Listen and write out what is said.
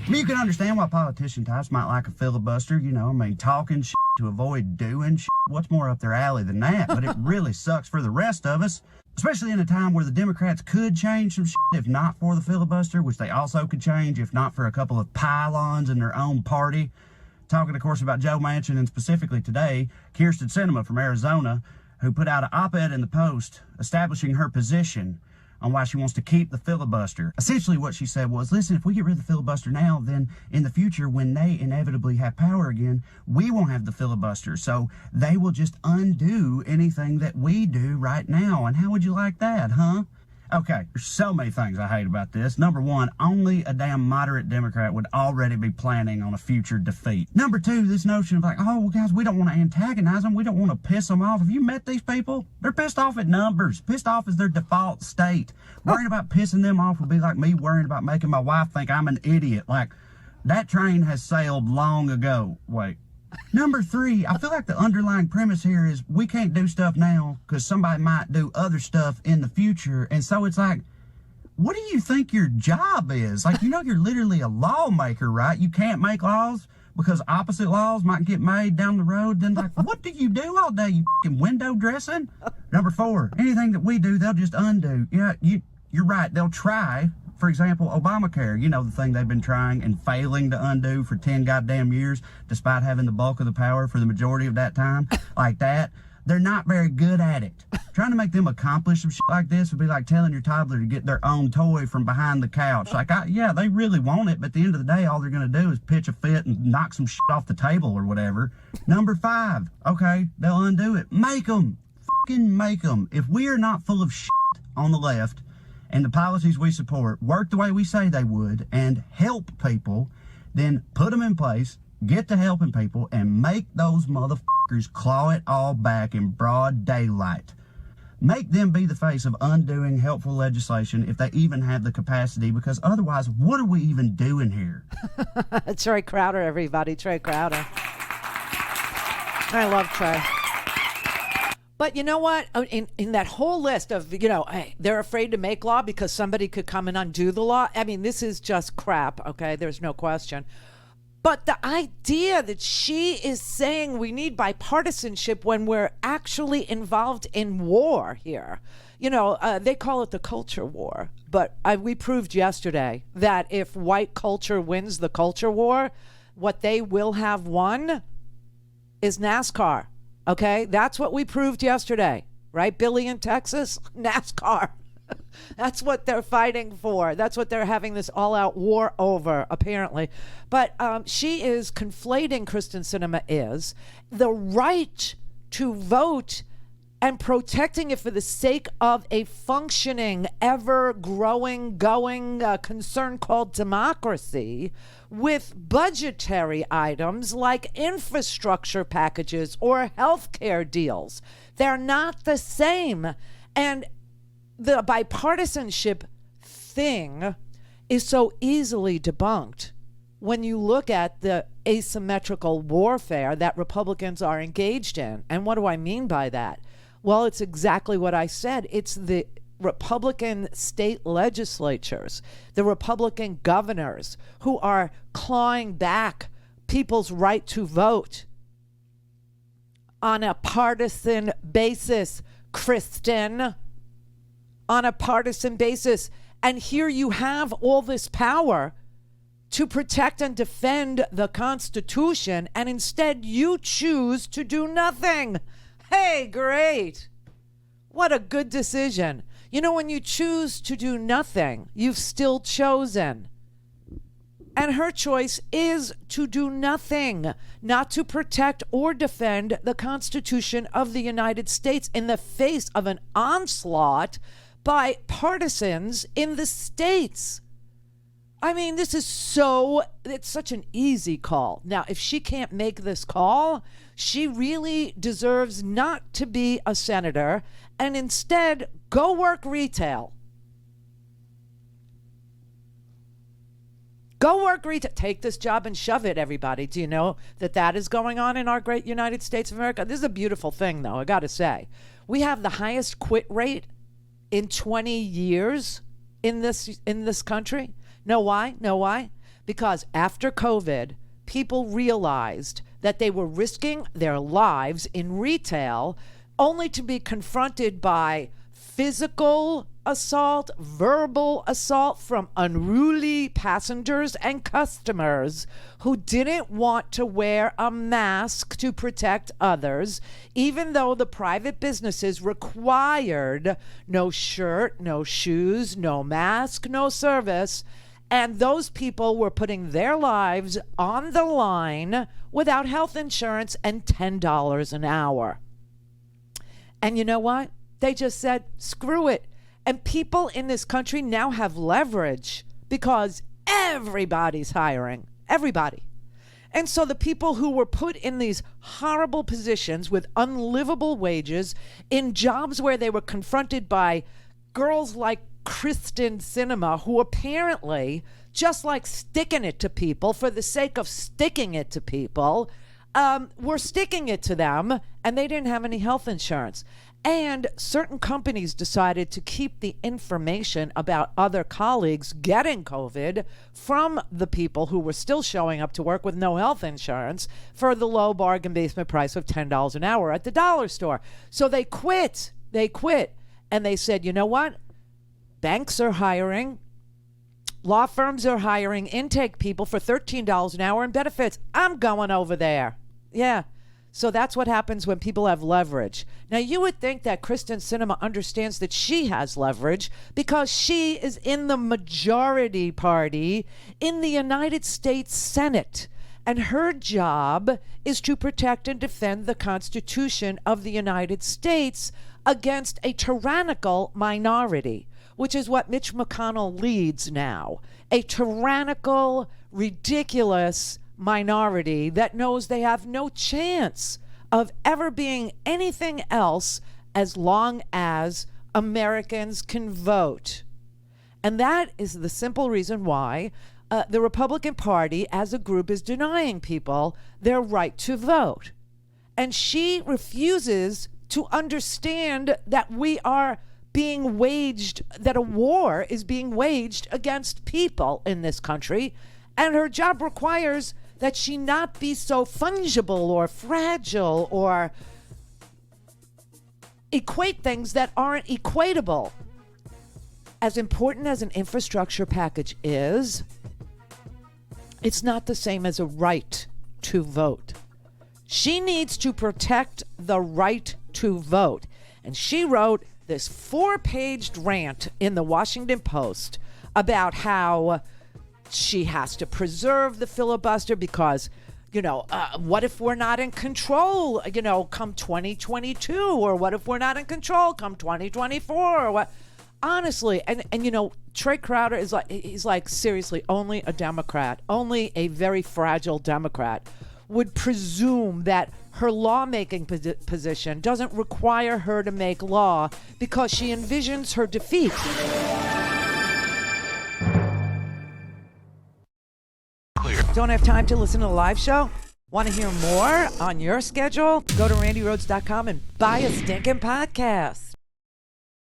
I mean, you can understand why politician types might like a filibuster, talking shit to avoid doing shit. What's more up their alley than that? But it really sucks for the rest of us, especially in a time where the Democrats could change some shit if not for the filibuster, which they also could change if not for a couple of pylons in their own party. Talking, of course, about Joe Manchin, and specifically today, Kyrsten Sinema from Arizona, who put out an op-ed in the Post establishing her position on why she wants to keep the filibuster. Essentially what she said was, listen, if we get rid of the filibuster now, then in the future, when they inevitably have power again, we won't have the filibuster. So they will just undo anything that we do right now. And how would you like that, huh? Okay, there's so many things I hate about this. Number one, only a damn moderate Democrat would already be planning on a future defeat. Number two, this notion of like, oh, well, guys, we don't want to antagonize them. We don't want to piss them off. Have you met these people? They're pissed off at numbers. Pissed off is their default state. Worrying about pissing them off would be like me worrying about making my wife think I'm an idiot. Like, that train has sailed long ago. Wait. Number three, I feel like the underlying premise here is we can't do stuff now because somebody might do other stuff in the future. And so it's like, what do you think your job is? Like, you're literally a lawmaker, right? You can't make laws because opposite laws might get made down the road. Then, like, what do you do all day? You fucking window dressing? Number four, anything that we do, they'll just undo. Yeah, you're right. They'll try. For example, Obamacare, the thing they've been trying and failing to undo for 10 goddamn years, despite having the bulk of the power for the majority of that time, like that. They're not very good at it. Trying to make them accomplish some shit like this would be like telling your toddler to get their own toy from behind the couch. Like, yeah, they really want it, but at the end of the day, all they're going to do is pitch a fit and knock some shit off the table or whatever. Number five, okay, they'll undo it. Make them. Fucking make them. If we are not full of shit on the left, and the policies we support work the way we say they would and help people, then put them in place, get to helping people, and make those motherfuckers claw it all back in broad daylight. Make them be the face of undoing helpful legislation if they even have the capacity, because otherwise, what are we even doing here? Trey Crowder, everybody. Trey Crowder. I love Trey. But you know what? In that whole list of, they're afraid to make law because somebody could come and undo the law. I mean, this is just crap, okay? There's no question. But the idea that she is saying we need bipartisanship when we're actually involved in war here. They call it the culture war. But we proved yesterday that if white culture wins the culture war, what they will have won is NASCAR. Okay, that's what we proved yesterday, right? Billy in Texas, NASCAR. That's what they're fighting for. That's what they're having this all-out war over, apparently. But she is conflating, Kyrsten Sinema is, the right to vote and protecting it for the sake of a functioning, ever-growing, going concern called democracy, with budgetary items like infrastructure packages or healthcare deals. They're not the same. And the bipartisanship thing is so easily debunked when you look at the asymmetrical warfare that Republicans are engaged in. And what do I mean by that? Well, it's exactly what I said. It's the Republican state legislatures, the Republican governors who are clawing back people's right to vote on a partisan basis, Kristen, on a partisan basis. And here you have all this power to protect and defend the Constitution, and instead you choose to do nothing. Hey, great. What a good decision. When you choose to do nothing, you've still chosen. And her choice is to do nothing, not to protect or defend the Constitution of the United States in the face of an onslaught by partisans in the states. I mean, it's such an easy call. Now, if she can't make this call, she really deserves not to be a senator and instead go work retail. Go work retail. Take this job and shove it, everybody. Do you know that is going on in our great United States of America? This is a beautiful thing, though, I got to say. We have the highest quit rate in 20 years in this country. Know why? because after COVID, people realized that they were risking their lives in retail only to be confronted by physical assault, verbal assault from unruly passengers and customers who didn't want to wear a mask to protect others, even though the private businesses required no shirt, no shoes, no mask, no service. And those people were putting their lives on the line without health insurance and $10 an hour. And you know what? They just said, screw it. And people in this country now have leverage because everybody's hiring. Everybody. And so the people who were put in these horrible positions with unlivable wages, in jobs where they were confronted by girls like Kristen Sinema, who apparently just like sticking it to people for the sake of sticking it to people, were sticking it to them, and they didn't have any health insurance. And certain companies decided to keep the information about other colleagues getting COVID from the people who were still showing up to work with no health insurance for the low bargain basement price of $10 an hour at the dollar store. So they quit. They quit. And they said, you know what? Banks are hiring. Law firms are hiring intake people for $13 an hour in benefits. I'm going over there. Yeah. So that's what happens when people have leverage. Now, you would think that Kristen Sinema understands that she has leverage because she is in the majority party in the United States Senate. And her job is to protect and defend the Constitution of the United States against a tyrannical minority, which is what Mitch McConnell leads now. A tyrannical, ridiculous minority that knows they have no chance of ever being anything else as long as Americans can vote. And that is the simple reason why the Republican Party as a group is denying people their right to vote. And she refuses to understand that we are being waged, that a war is being waged against people in this country. And her job requires that she not be so fungible or fragile or equate things that aren't equatable. As important as an infrastructure package is, it's not the same as a right to vote. She needs to protect the right to vote. And she wrote this 4-page rant in the Washington Post about how she has to preserve the filibuster because, what if we're not in control, come 2022, or what if we're not in control come 2024, or what? Honestly, and Trey Crowder is he's like, seriously, only a Democrat, only a very fragile Democrat would presume that her lawmaking position doesn't require her to make law because she envisions her defeat. Don't have time to listen to the live show? Want to hear more on your schedule? Go to RandiRhodes.com and buy a stinking podcast.